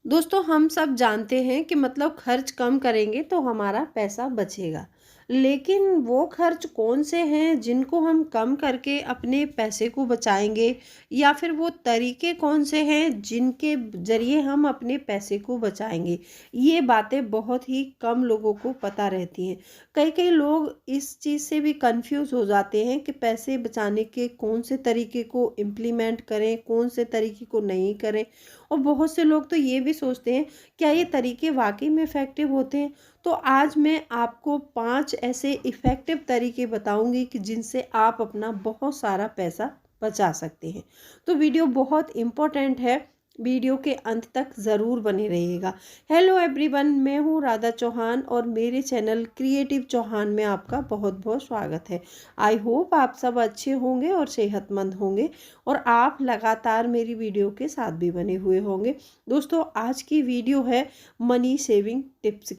दोस्तों हम सब जानते हैं कि मतलब खर्च कम करेंगे तो हमारा पैसा बचेगा। लेकिन वो खर्च कौन से हैं जिनको हम कम करके अपने पैसे को बचाएंगे, या फिर वो तरीके कौन से हैं जिनके ज़रिए हम अपने पैसे को बचाएंगे। ये बातें बहुत ही कम लोगों को पता रहती हैं। कई कई लोग इस चीज़ से भी कंफ्यूज हो जाते हैं कि पैसे बचाने के कौन से तरीके को इम्प्लीमेंट करें, कौन से तरीके को नहीं करें। और बहुत से लोग तो ये भी सोचते हैं, क्या ये तरीके वाकई में इफ़ेक्टिव होते हैं। तो आज मैं आपको 5 ऐसे इफ़ेक्टिव तरीके बताऊंगी कि जिनसे आप अपना बहुत सारा पैसा बचा सकते हैं। तो वीडियो बहुत इम्पोर्टेंट है, वीडियो के अंत तक ज़रूर बने रहिएगा। हेलो एवरीवन, मैं हूँ राधा चौहान और मेरे चैनल क्रिएटिव चौहान में आपका बहुत बहुत स्वागत है। आई होप आप सब अच्छे होंगे और सेहतमंद होंगे और आप लगातार मेरी वीडियो के साथ भी बने हुए होंगे। दोस्तों आज की वीडियो है मनी सेविंग टिप्स।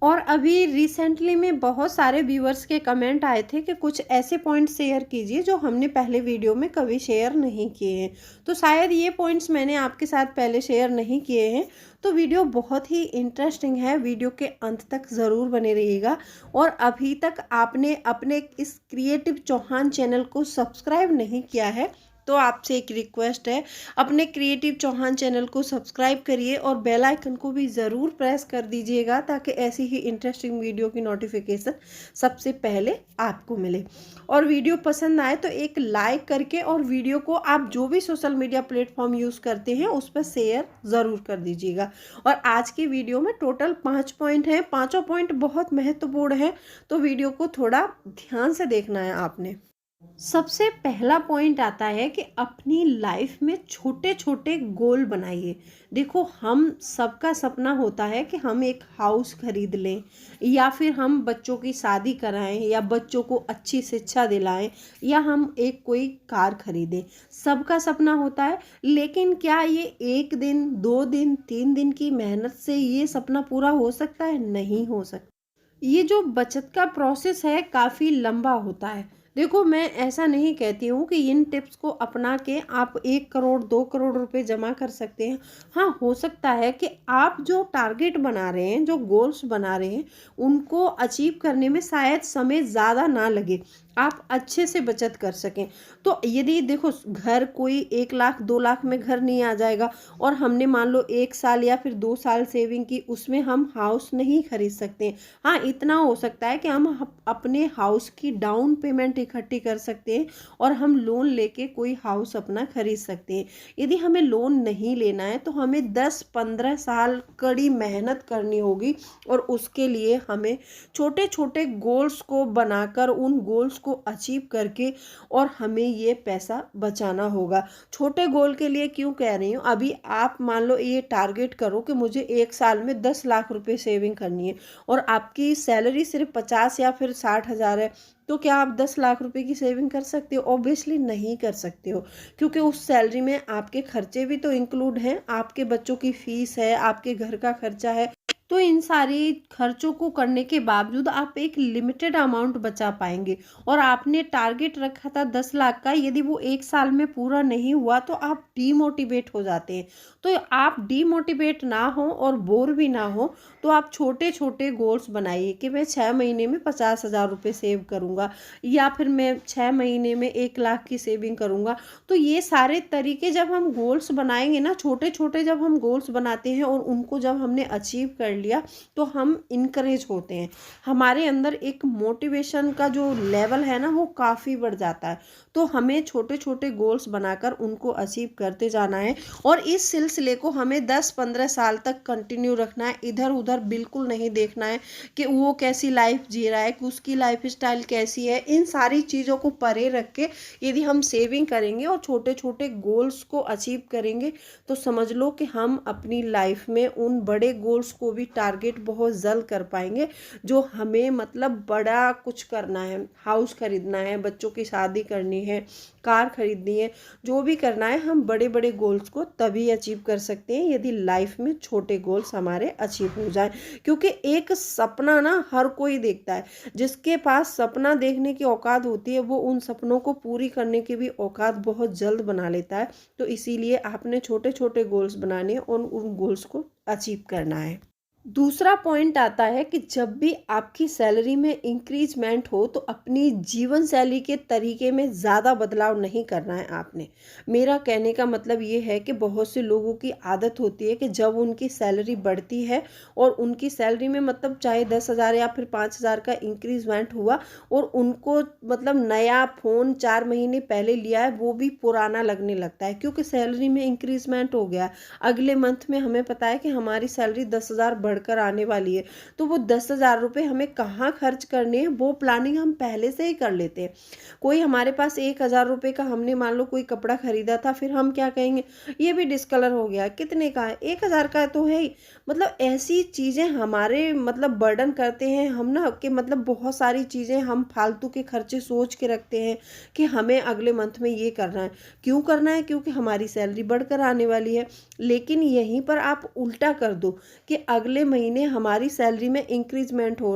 और अभी रिसेंटली में बहुत सारे व्यूअर्स के कमेंट आए थे कि कुछ ऐसे पॉइंट्स शेयर कीजिए जो हमने पहले वीडियो में कभी शेयर नहीं किए हैं। तो शायद ये पॉइंट्स मैंने आपके साथ पहले शेयर नहीं किए हैं। तो वीडियो बहुत ही इंटरेस्टिंग है, वीडियो के अंत तक ज़रूर बने रहिएगा। और अभी तक आपने अपने इस क्रिएटिव चौहान चैनल को सब्सक्राइब नहीं किया है तो आपसे एक रिक्वेस्ट है, अपने क्रिएटिव चौहान चैनल को सब्सक्राइब करिए और बेल आइकन को भी ज़रूर प्रेस कर दीजिएगा ताकि ऐसी ही इंटरेस्टिंग वीडियो की नोटिफिकेशन सबसे पहले आपको मिले। और वीडियो पसंद आए तो एक लाइक करके और वीडियो को आप जो भी सोशल मीडिया प्लेटफॉर्म यूज़ करते हैं उस पर शेयर ज़रूर कर दीजिएगा। और आज की वीडियो में टोटल 5 पॉइंट हैं, पाँचों पॉइंट बहुत महत्वपूर्ण है, तो वीडियो को थोड़ा ध्यान से देखना है आपने। सबसे पहला पॉइंट आता है कि अपनी लाइफ में छोटे छोटे गोल बनाइए। देखो, हम सबका सपना होता है कि हम एक हाउस खरीद लें, या फिर हम बच्चों की शादी कराएं, या बच्चों को अच्छी शिक्षा दिलाएं, या हम एक कोई कार खरीदें। सबका सपना होता है। लेकिन क्या ये एक दिन, 2 दिन, 3 दिन की मेहनत से ये सपना पूरा हो सकता है? नहीं हो सकता। ये जो बचत का प्रोसेस है काफ़ी लंबा होता है। देखो, मैं ऐसा नहीं कहती हूँ कि इन टिप्स को अपना के आप 1 करोड़ 2 करोड़ रुपए जमा कर सकते हैं। हाँ, हो सकता है कि आप जो टारगेट बना रहे हैं, जो गोल्स बना रहे हैं, उनको अचीव करने में शायद समय ज़्यादा ना लगे, आप अच्छे से बचत कर सकें। तो यदि देखो, घर कोई 1 लाख 2 लाख में घर नहीं आ जाएगा, और हमने मान लो 1 साल या फिर 2 साल सेविंग की, उसमें हम हाउस नहीं खरीद सकते हैं। हाँ, इतना हो सकता है कि हम अपने हाउस की डाउन पेमेंट इकट्ठी कर सकते हैं और हम लोन लेके कोई हाउस अपना खरीद सकते हैं। यदि हमें लोन नहीं लेना है तो हमें 10-15 साल कड़ी मेहनत करनी होगी, और उसके लिए हमें छोटे छोटे गोल्स को बनाकर उन गोल्स को अचीव करके और हमें ये पैसा बचाना होगा। छोटे गोल के लिए क्यों कह रही हूँ, अभी आप मान लो ये टारगेट करो कि मुझे 1 साल में 10 लाख रुपए सेविंग करनी है, और आपकी सैलरी सिर्फ 50 या फिर 60 हज़ार है। तो क्या आप 10 लाख रुपए की सेविंग कर सकते हो? ऑब्वियसली नहीं कर सकते हो, क्योंकि उस सैलरी में आपके खर्चे भी तो इंक्लूड हैं। आपके बच्चों की फीस है, आपके घर का खर्चा है। तो इन सारी खर्चों को करने के बावजूद आप एक लिमिटेड अमाउंट बचा पाएंगे। और आपने टारगेट रखा था 10 लाख का, यदि वो 1 साल में पूरा नहीं हुआ तो आप डीमोटिवेट हो जाते हैं। तो आप डीमोटिवेट ना हो और बोर भी ना हो, तो आप छोटे छोटे गोल्स बनाइए कि मैं 6 महीने में 50 हज़ार रुपये सेव करूँगा, या फिर मैं 6 महीने में 1 लाख की सेविंग करूँगा। तो ये सारे तरीके जब हम गोल्स बनाएंगे ना, छोटे छोटे जब हम गोल्स बनाते हैं और उनको जब हमने अचीव कर लिया, तो हम इनकरेज होते हैं। हमारे अंदर एक मोटिवेशन का जो लेवल है ना, वो काफ़ी बढ़ जाता है। तो हमें छोटे छोटे गोल्स बनाकर उनको अचीव करते जाना है, और इस सिलसिले को हमें 10-15 साल तक कंटिन्यू रखना है। इधर उधर बिल्कुल नहीं देखना है कि वो कैसी लाइफ जी रहा है, कि उसकी लाइफ स्टाइल कैसी है। इन सारी चीज़ों को परे रख के यदि हम सेविंग करेंगे और छोटे छोटे गोल्स को अचीव करेंगे, तो समझ लो कि हम अपनी लाइफ में उन बड़े गोल्स को भी टारगेट बहुत जल्द कर पाएंगे। जो हमें मतलब बड़ा कुछ करना है, हाउस खरीदना है, बच्चों की शादी करनी है, कार खरीदनी है, जो भी करना है, हम बड़े बड़े गोल्स को तभी अचीव कर सकते हैं यदि लाइफ में छोटे गोल्स हमारे अचीव हो जाएं। क्योंकि एक सपना ना हर कोई देखता है, जिसके पास सपना देखने की औकात होती है वो उन सपनों को पूरी करने की भी औकात बहुत जल्द बना लेता है। तो इसीलिए आपने छोटे छोटे गोल्स बनाने और उन गोल्स को अचीव करना है। दूसरा पॉइंट आता है कि जब भी आपकी सैलरी में इंक्रीजमेंट हो तो अपनी जीवन शैली के तरीके में ज़्यादा बदलाव नहीं करना है आपने। मेरा कहने का मतलब ये है कि बहुत से लोगों की आदत होती है कि जब उनकी सैलरी बढ़ती है और उनकी सैलरी में मतलब चाहे 10,000 या फिर 5,000 का इंक्रीजमेंट हुआ और उनको मतलब नया फ़ोन 4 महीने पहले लिया है वो भी पुराना लगने लगता है, क्योंकि सैलरी में इंक्रीजमेंट हो गया। अगले मंथ में हमें पता है कि हमारी सैलरी 10,000 बढ़कर आने वाली है, तो वो 10,000 रुपये हमें कहाँ खर्च करने हैं वो प्लानिंग हम पहले से ही कर लेते हैं। कोई हमारे पास 1,000 रुपये का हमने मान लो कोई कपड़ा खरीदा था, फिर हम क्या कहेंगे, ये भी डिस्कलर हो गया, कितने का है, 1,000 का तो है ही। मतलब ऐसी चीज़ें हमारे मतलब बर्डन करते हैं हम ना, कि मतलब बहुत सारी चीज़ें हम फालतू के खर्चे सोच के रखते हैं कि हमें अगले मंथ में ये करना है। क्यों करना है? क्योंकि हमारी सैलरी बढ़कर आने वाली है। लेकिन यहीं पर आप उल्टा कर दो कि अगले महीने हमारी सैलरी में इंक्रीजमेंट हो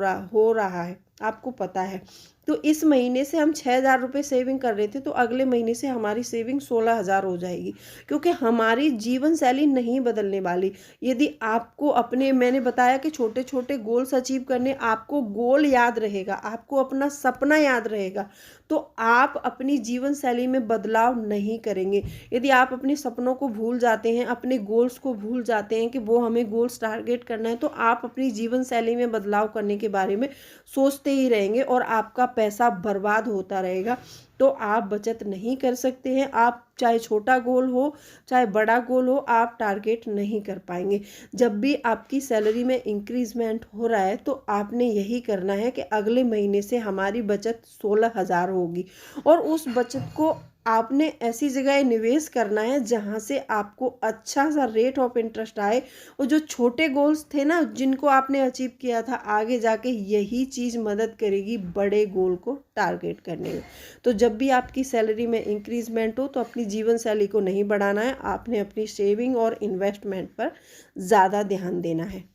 रहा है, आपको पता है। तो इस महीने से हम 6,000 रुपये सेविंग कर रहे थे, तो अगले महीने से हमारी सेविंग 16,000 हो जाएगी, क्योंकि हमारी जीवन शैली नहीं बदलने वाली। यदि आपको अपने, मैंने बताया कि छोटे छोटे गोल्स अचीव करने, आपको गोल याद रहेगा, आपको अपना सपना याद रहेगा, तो आप अपनी जीवन शैली में बदलाव नहीं करेंगे। यदि आप अपने सपनों को भूल जाते हैं, अपने गोल्स को भूल जाते हैं कि वो हमें गोल्स टारगेट करना है, तो आप अपनी जीवन शैली में बदलाव करने के बारे में सोचते ही रहेंगे और आपका पैसा बर्बाद होता रहेगा। तो आप बचत नहीं कर सकते हैं। आप चाहे छोटा गोल हो चाहे बड़ा गोल हो, आप टारगेट नहीं कर पाएंगे। जब भी आपकी सैलरी में इंक्रीजमेंट हो रहा है तो आपने यही करना है कि अगले महीने से हमारी बचत 16,000 होगी, और उस बचत को आपने ऐसी जगह निवेश करना है जहां से आपको अच्छा सा रेट ऑफ इंटरेस्ट आए। और जो छोटे गोल्स थे ना जिनको आपने अचीव किया था, आगे जाके यही चीज़ मदद करेगी बड़े गोल को टारगेट करने में। तो जब भी आपकी सैलरी में इंक्रीजमेंट हो तो अपनी जीवन शैली को नहीं बढ़ाना है, आपने अपनी सेविंग और इन्वेस्टमेंट पर ज़्यादा ध्यान देना है।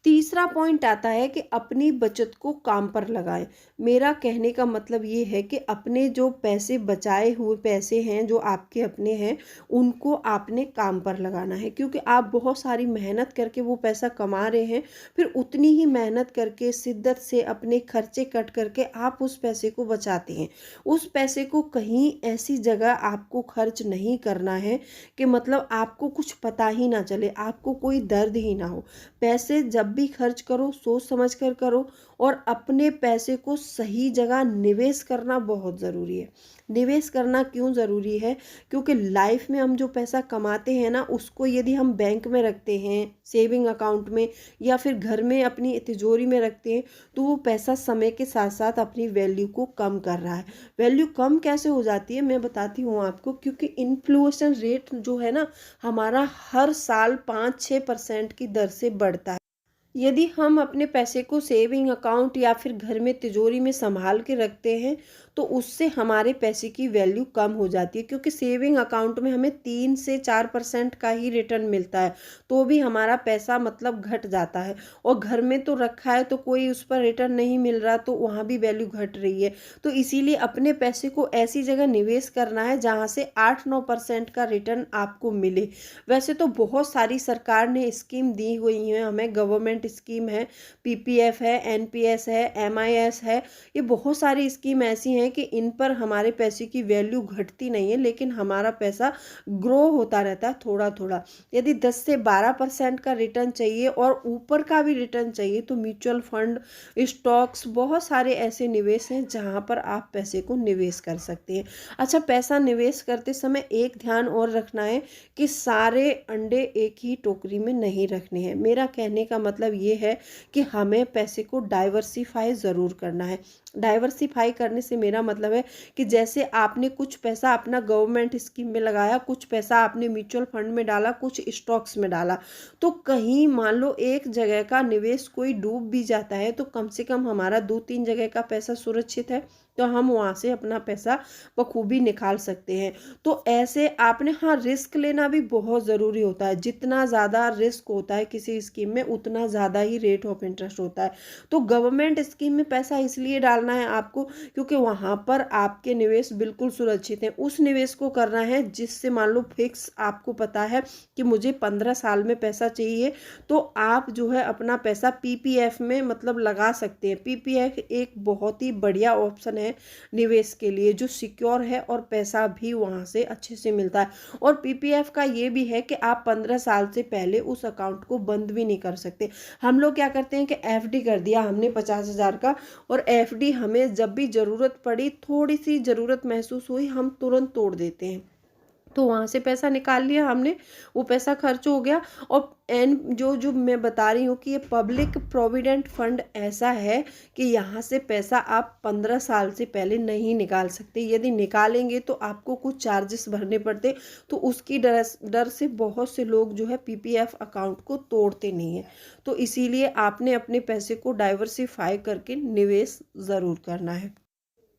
तीसरा पॉइंट आता है कि अपनी बचत को काम पर लगाएं। मेरा कहने का मतलब ये है कि अपने जो पैसे, बचाए हुए पैसे हैं जो आपके अपने हैं, उनको आपने काम पर लगाना है, क्योंकि आप बहुत सारी मेहनत करके वो पैसा कमा रहे हैं, फिर उतनी ही मेहनत करके शिद्दत से अपने खर्चे कट करके आप उस पैसे को बचाते हैं। उस पैसे को कहीं ऐसी जगह आपको खर्च नहीं करना है कि मतलब आपको कुछ पता ही ना चले, आपको कोई दर्द ही ना हो। पैसे जब भी खर्च करो सोच समझ कर करो, और अपने पैसे को सही जगह निवेश करना बहुत ज़रूरी है। निवेश करना क्यों ज़रूरी है? क्योंकि लाइफ में हम जो पैसा कमाते हैं ना, उसको यदि हम बैंक में रखते हैं, सेविंग अकाउंट में, या फिर घर में अपनी तिजोरी में रखते हैं, तो वो पैसा समय के साथ साथ अपनी वैल्यू को कम कर रहा है। वैल्यू कम कैसे हो जाती है मैं बताती हूँ आपको, क्योंकि इन्फ्लेशन रेट जो है ना हमारा हर साल 5-6% की दर से बढ़ता है। यदि हम अपने पैसे को सेविंग अकाउंट या फिर घर में तिजोरी में संभाल के रखते हैं तो उससे हमारे पैसे की वैल्यू कम हो जाती है, क्योंकि सेविंग अकाउंट में हमें 3 से 4% का ही रिटर्न मिलता है, तो भी हमारा पैसा मतलब घट जाता है। और घर में तो रखा है तो कोई उस पर रिटर्न नहीं मिल रहा, तो वहाँ भी वैल्यू घट रही है। तो इसीलिए अपने पैसे को ऐसी जगह निवेश करना है जहाँ से 8-9% का रिटर्न आपको मिले। वैसे तो बहुत सारी सरकार ने स्कीम दी हुई है हमें, गवर्नमेंट स्कीम है, पीपीएफ है, एनपीएस है, एमआईएस है, ये बहुत सारी स्कीम ऐसी हैं कि इन पर हमारे पैसे की वैल्यू घटती नहीं है, लेकिन हमारा पैसा ग्रो होता रहता है थोड़ा थोड़ा। यदि 10 से 12% का रिटर्न चाहिए और ऊपर का भी रिटर्न चाहिए तो म्यूचुअल फंड, स्टॉक्स, बहुत सारे ऐसे निवेश हैं जहां पर आप पैसे को निवेश कर सकते हैं। अच्छा, पैसा निवेश करते समय एक ध्यान और रखना है कि सारे अंडे एक ही टोकरी में नहीं रखने हैं। मेरा कहने का मतलब ये है कि हमें पैसे को डाइवर्सिफाई ज़रूर करना है। डाइवर्सिफाई करने से मेरा मतलब है कि जैसे आपने कुछ पैसा अपना गवर्नमेंट स्कीम में लगाया, कुछ पैसा आपने म्यूचुअल फंड में डाला, कुछ स्टॉक्स में डाला, तो कहीं मान लो एक जगह का निवेश कोई डूब भी जाता है तो कम से कम हमारा 2-3 जगह का पैसा सुरक्षित है, तो हम वहाँ से अपना पैसा बखूबी निकाल सकते हैं। तो ऐसे आपने, हाँ, रिस्क लेना भी बहुत ज़रूरी होता है। जितना ज़्यादा रिस्क होता है किसी स्कीम में, उतना ज़्यादा ही रेट ऑफ इंटरेस्ट होता है। तो गवर्नमेंट स्कीम में पैसा इसलिए डालना है आपको क्योंकि वहाँ पर आपके निवेश बिल्कुल सुरक्षित हैं। उस निवेश को करना है जिससे मान लो फिक्स आपको पता है कि मुझे 15 साल में पैसा चाहिए, तो आप जो है अपना पैसा पीपीएफ में मतलब लगा सकते हैं। पीपीएफ एक बहुत ही बढ़िया ऑप्शन है निवेश के लिए, जो सिक्योर है और पैसा भी वहाँ से अच्छे से मिलता है। और पीपीएफ का ये भी है कि आप 15 साल से पहले उस अकाउंट को बंद भी नहीं कर सकते। हम लोग क्या करते हैं कि एफडी कर दिया हमने 50,000 का, और एफडी हमें जब भी ज़रूरत पड़ी, थोड़ी सी ज़रूरत महसूस हुई, हम तुरंत तोड़ देते हैं। तो वहाँ से पैसा निकाल लिया हमने, वो पैसा खर्च हो गया। और एन जो जो मैं बता रही हूँ कि ये पब्लिक प्रोविडेंट फंड ऐसा है कि यहाँ से पैसा आप 15 साल से पहले नहीं निकाल सकते। यदि निकालेंगे तो आपको कुछ चार्जेस भरने पड़ते, तो उसकी डर से बहुत से लोग जो है पीपीएफ अकाउंट को तोड़ते नहीं हैं। तो इसीलिए आपने अपने पैसे को डाइवर्सिफाई करके निवेश ज़रूर करना है।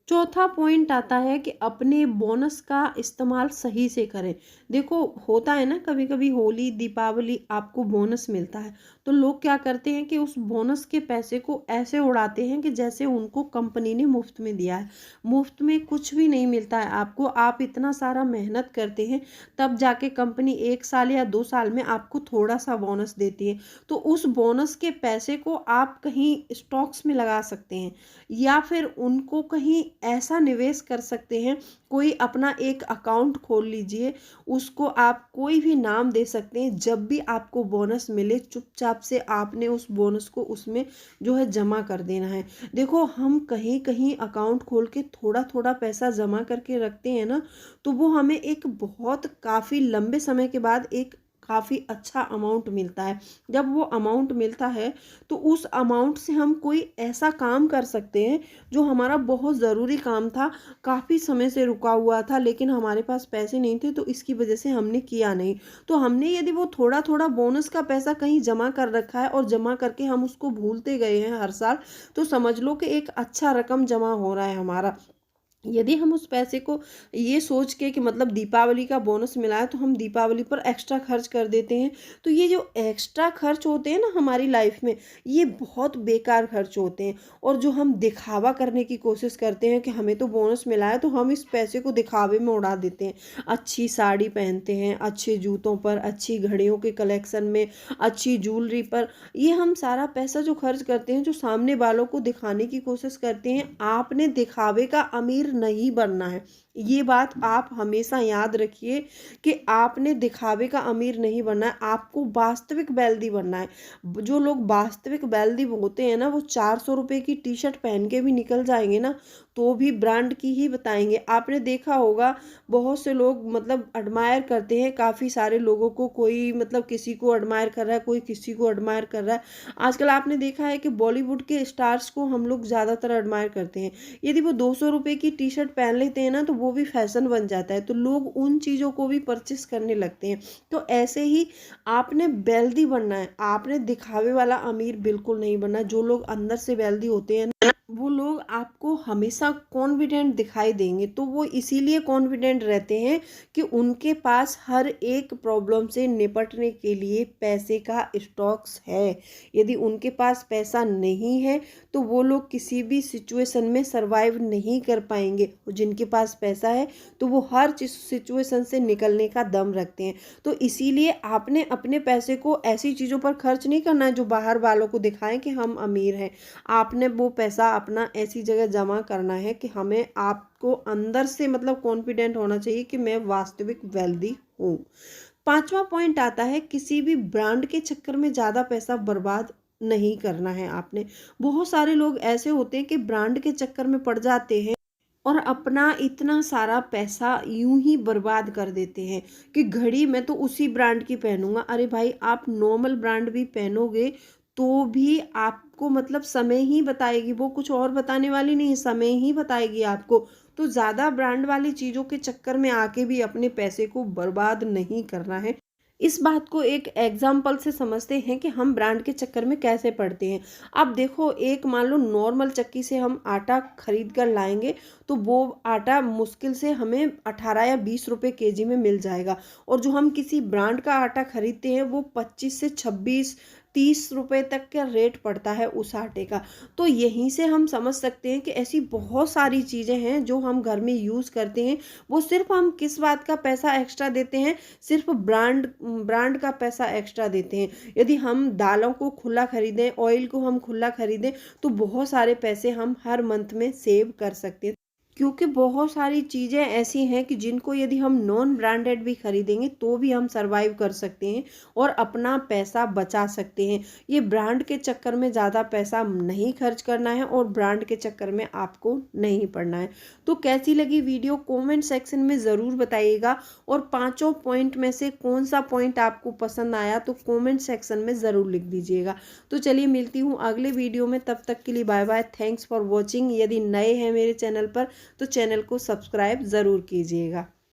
चौथा पॉइंट आता है कि अपने बोनस का इस्तेमाल सही से करें। देखो, होता है ना, कभी कभी होली दीपावली आपको बोनस मिलता है, तो लोग क्या करते हैं कि उस बोनस के पैसे को ऐसे उड़ाते हैं कि जैसे उनको कंपनी ने मुफ्त में दिया है। मुफ्त में कुछ भी नहीं मिलता है आपको। आप इतना सारा मेहनत करते हैं, तब जाके कंपनी 1 साल या 2 साल में आपको थोड़ा सा बोनस देती है। तो उस बोनस के पैसे को आप कहीं स्टॉक्स में लगा सकते हैं, या फिर उनको कहीं ऐसा निवेश कर सकते हैं। कोई अपना एक अकाउंट खोल लीजिए, उसको आप कोई भी नाम दे सकते हैं। जब भी आपको बोनस मिले, चुपचाप से आपने उस बोनस को उसमें जो है जमा कर देना है। देखो, हम कहीं कहीं अकाउंट खोल के थोड़ा थोड़ा पैसा जमा करके रखते हैं ना, तो वो हमें एक बहुत काफ़ी लंबे समय के बाद एक काफ़ी अच्छा अमाउंट मिलता है। जब वो अमाउंट मिलता है तो उस अमाउंट से हम कोई ऐसा काम कर सकते हैं जो हमारा बहुत ज़रूरी काम था, काफ़ी समय से रुका हुआ था, लेकिन हमारे पास पैसे नहीं थे, तो इसकी वजह से हमने किया नहीं। तो हमने यदि वो थोड़ा थोड़ा बोनस का पैसा कहीं जमा कर रखा है और जमा करके हम उसको भूलते गए हैं हर साल, तो समझ लो कि एक अच्छा रकम जमा हो रहा है हमारा। यदि हम उस पैसे को ये सोच के कि मतलब दीपावली का बोनस मिला है तो हम दीपावली पर एक्स्ट्रा खर्च कर देते हैं, तो ये जो एक्स्ट्रा खर्च होते हैं ना हमारी लाइफ में, ये बहुत बेकार खर्च होते हैं। और जो हम दिखावा करने की कोशिश करते हैं कि हमें तो बोनस मिला है, तो हम इस पैसे को दिखावे में उड़ा देते हैं। अच्छी साड़ी पहनते हैं, अच्छे जूतों पर, अच्छी घड़ियों के कलेक्शन में, अच्छी ज्वेलरी पर, ये हम सारा पैसा जो खर्च करते हैं, जो सामने वालों को दिखाने की कोशिश करते हैं। आपने दिखावे का अमीर नहीं बनना है। ये बात आप हमेशा याद रखिए कि आपने दिखावे का अमीर नहीं बनना है, आपको वास्तविक वेल्दी बनना है। जो लोग वास्तविक वेल्दी होते हैं ना, वो 400 रुपये की टी शर्ट पहन के भी निकल जाएंगे ना, तो भी ब्रांड की ही बताएंगे। आपने देखा होगा, बहुत से लोग मतलब एडमायर करते हैं काफ़ी सारे लोगों को, कोई मतलब किसी को एडमायर कर रहा है, कोई किसी को एडमायर कर रहा है। आजकल आपने देखा है कि बॉलीवुड के स्टार्स को हम लोग ज़्यादातर एडमायर करते हैं। यदि वो 200 रुपये की टी शर्ट पहन लेते हैं ना, तो वो भी फैशन बन जाता है, तो लोग उन चीज़ों को भी परचेस करने लगते हैं। तो ऐसे ही आपने वेल्दी बनना है, आपने दिखावे वाला अमीर बिल्कुल नहीं बनना। जो लोग अंदर से वेल्दी होते हैं ना, वो लोग आपको हमेशा कॉन्फिडेंट दिखाई देंगे। तो वो इसीलिए कॉन्फिडेंट रहते हैं कि उनके पास हर एक प्रॉब्लम से निपटने के लिए पैसे का स्टॉक्स है। यदि उनके पास पैसा नहीं है तो वो लोग किसी भी सिचुएशन में सरवाइव नहीं कर पाएंगे। जिनके पास पैसा है तो वो हर सिचुएशन से निकलने का दम रखते हैं। तो इसीलिए आपने अपने पैसे को ऐसी चीज़ों पर खर्च नहीं करना है जो बाहर वालों को दिखाएं कि हम अमीर हैं। आपने वो पैसा अपना ऐसी जगह जमा करना है कि हमें, आपको अंदर से मतलब कॉन्फिडेंट होना चाहिए कि मैं वास्तविक वेल्दी हूँ। पांचवा पॉइंट आता है, किसी भी ब्रांड के चक्कर में ज़्यादा पैसा बर्बाद नहीं करना है आपने। बहुत सारे लोग ऐसे होते हैं कि ब्रांड के चक्कर में पड़ जाते हैं और अपना इतना सारा पैसा यूं ही बर्बाद कर देते हैं कि घड़ी मैं तो उसी ब्रांड की पहनूंगा। अरे भाई, आप नॉर्मल ब्रांड भी पहनोगे तो भी आपको मतलब समय ही बताएगी, वो कुछ और बताने वाली नहीं है, समय ही बताएगी आपको। तो ज़्यादा ब्रांड वाली चीज़ों के चक्कर में आके भी अपने पैसे को बर्बाद नहीं करना है। इस बात को एक एग्जाम्पल से समझते हैं कि हम ब्रांड के चक्कर में कैसे पड़ते हैं। अब देखो, एक मान लो नॉर्मल चक्की से हम आटा खरीद कर लाएंगे, तो वो आटा मुश्किल से हमें 18 या 20 रुपए केजी में मिल जाएगा। और जो हम किसी ब्रांड का आटा खरीदते हैं वो 25 से 26 30 रुपए तक का रेट पड़ता है उस आटे का। तो यहीं से हम समझ सकते हैं कि ऐसी बहुत सारी चीज़ें हैं जो हम घर में यूज़ करते हैं, वो सिर्फ हम किस बात का पैसा एक्स्ट्रा देते हैं, सिर्फ ब्रांड ब्रांड का पैसा एक्स्ट्रा देते हैं। यदि हम दालों को खुला खरीदें, ऑयल को हम खुला खरीदें, तो बहुत सारे पैसे हम हर मंथ में सेव कर सकते हैं। क्योंकि बहुत सारी चीज़ें ऐसी हैं कि जिनको यदि हम नॉन ब्रांडेड भी खरीदेंगे तो भी हम सरवाइव कर सकते हैं और अपना पैसा बचा सकते हैं। ये ब्रांड के चक्कर में ज़्यादा पैसा नहीं खर्च करना है और ब्रांड के चक्कर में आपको नहीं पड़ना है। तो कैसी लगी वीडियो कमेंट सेक्शन में ज़रूर बताइएगा, और पांचों पॉइंट में से कौन सा पॉइंट आपको पसंद आया तो कमेंट सेक्शन में ज़रूर लिख दीजिएगा। तो चलिए मिलती हूँ अगले वीडियो में, तब तक के लिए bye bye. Thanks for watching. यदि नए हैं मेरे चैनल पर तो चैनल को सब्सक्राइब ज़रूर कीजिएगा।